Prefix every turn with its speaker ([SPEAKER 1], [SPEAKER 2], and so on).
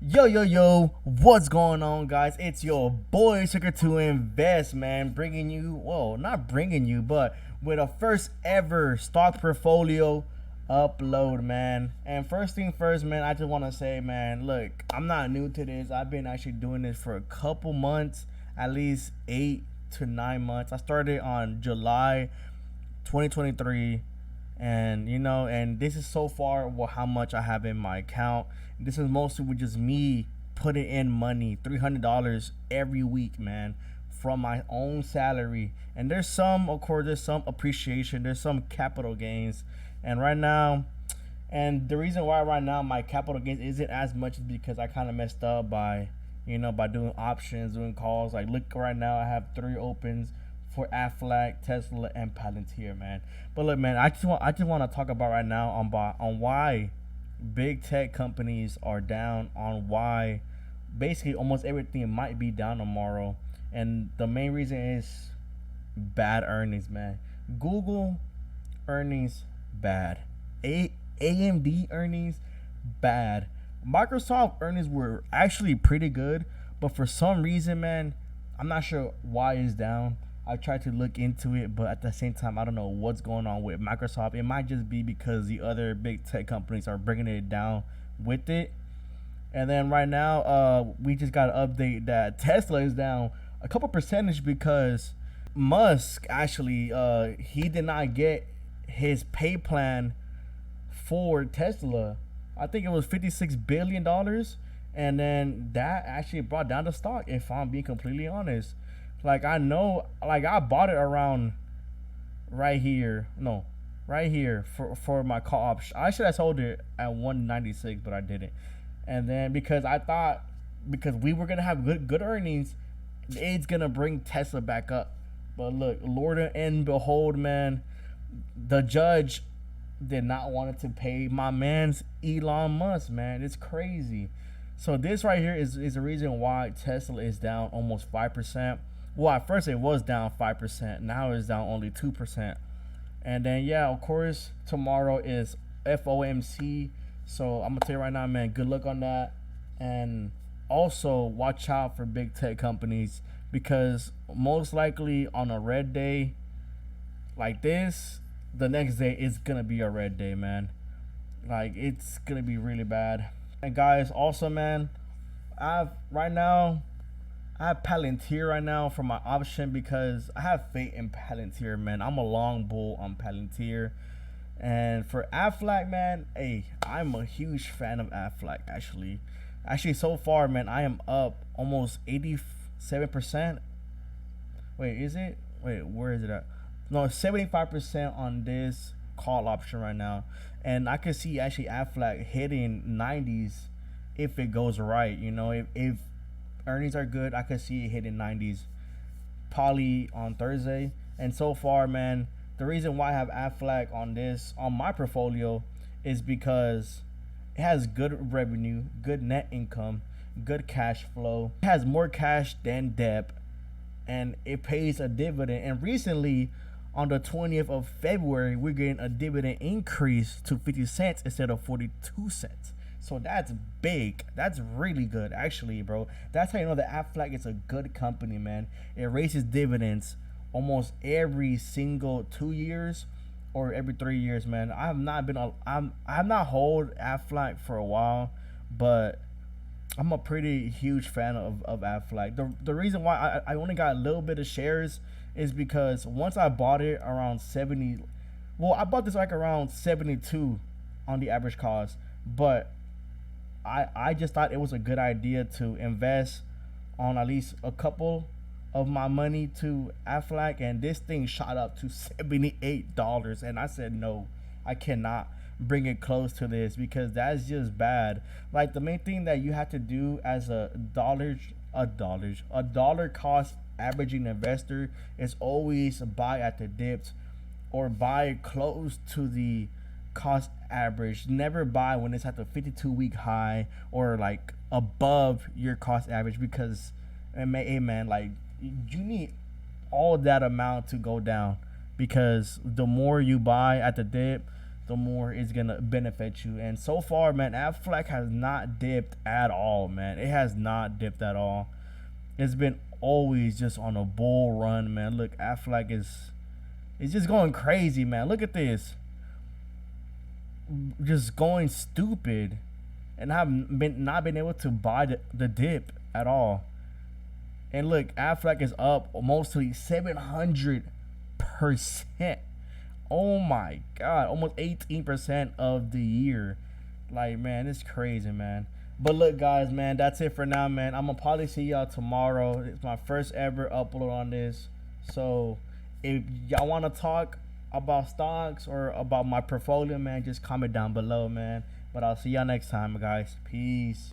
[SPEAKER 1] Yo, what's going on, guys? It's your boy Sugar to Invest, man, bringing you, well, not bringing you, but with a first ever stock portfolio upload, man. And first thing first, man, I just want to say, man, look, I'm not new to this. I've been actually doing this for a couple months, at least 8 to 9 months. I started on July 2023, and and this is so far how much I have in my account. This is mostly with just me putting in money, $300 every week, man, from my own salary. And there's some, of course, there's some appreciation, there's some capital gains. And right now, and the reason why right now my capital gains isn't as much is because I kind of messed up by, by doing options, doing calls. Like, look, right now I have 3 opens for Aflac, Tesla, and Palantir, man. But look, man, I just want to talk about right now on why big tech companies are down, on why basically almost everything might be down tomorrow. And the main reason is bad earnings, man. Google earnings bad. AMD earnings bad. Microsoft earnings were actually pretty good, but for some reason, man, I'm not sure why it's down. I tried to look into it, but at the same time, I don't know what's going on with Microsoft. It might just be because the other big tech companies are bringing it down with it. And then right now, we just got an update that Tesla is down a couple percentage because Musk actually, he did not get his pay plan for Tesla. I think it was $56 billion, and then that actually brought down the stock. If I'm being completely honest, like, I know, like, I bought it around right here, no, right here for my call option. I should have sold it at 196, but I didn't. And then because I thought, because we were gonna have good earnings, it's gonna bring Tesla back up. But look, Lord and behold, man, the judge did not want it to pay my man's Elon Musk, man. It's crazy. So this right here is the reason why Tesla is down almost 5%. Well, at first it was down 5%. Now it's down only 2%. And then, yeah, of course, tomorrow is FOMC. So I'm going to tell you right now, man, good luck on that. And also watch out for big tech companies, because most likely on a red day like this, the next day is going to be a red day, man. Like, it's going to be really bad. And guys, also, man, I have Palantir right now for my option because I have faith in Palantir, man. I'm a long bull on Palantir. And for Aflac, man, hey, I'm a huge fan of Aflac, actually. Actually, so far, man, I am up almost 87%. Wait, is it? Wait, where is it at? No, 75% on this call option right now. And I can see actually Aflac hitting 90s if it goes right. If earnings are good, I could see it hitting 90s probably on Thursday. And so far, man, the reason why I have Aflac on my portfolio is because it has good revenue, good net income, good cash flow. It has more cash than debt, and it pays a dividend. And recently, on the 20th of February, we're getting a dividend increase to 50 cents instead of 42 cents. So that's big. That's really good, actually, bro. That's how you know that Aflac is a good company, man. It raises dividends almost every single 2 years or every 3 years, man. I have not hold Aflac for a while, but I'm a pretty huge fan of Aflac. The reason why I only got a little bit of shares is because once I bought it around 70, well, I bought this like around 72 on the average cost, but I just thought it was a good idea to invest on at least a couple of my money to Aflac, and this thing shot up to $78, and I said no, I cannot bring it close to this because that's just bad. Like, the main thing that you have to do as a dollar cost averaging investor is always buy at the dips or buy close to the cost average. Never buy when it's at the 52-week high or like above your cost average, because man, like, you need all that amount to go down, because the more you buy at the dip, the more it's gonna benefit you. And so far, man, Aflac has not dipped at all, man. It has not dipped at all. It's been always just on a bull run, man. Look, Aflac is it's just going crazy, man. Look at this. Just going stupid. And I've not been able to buy the dip at all. And look, Aflac is up mostly 700%. Oh my god, almost 18% of the year. Like, man, it's crazy, man. But look, guys, man, that's it for now, man. I'm gonna probably see y'all tomorrow. It's my first ever upload on this. So if y'all want to talk about stocks or about my portfolio, man, just comment down below, man. But I'll see y'all next time, guys. Peace.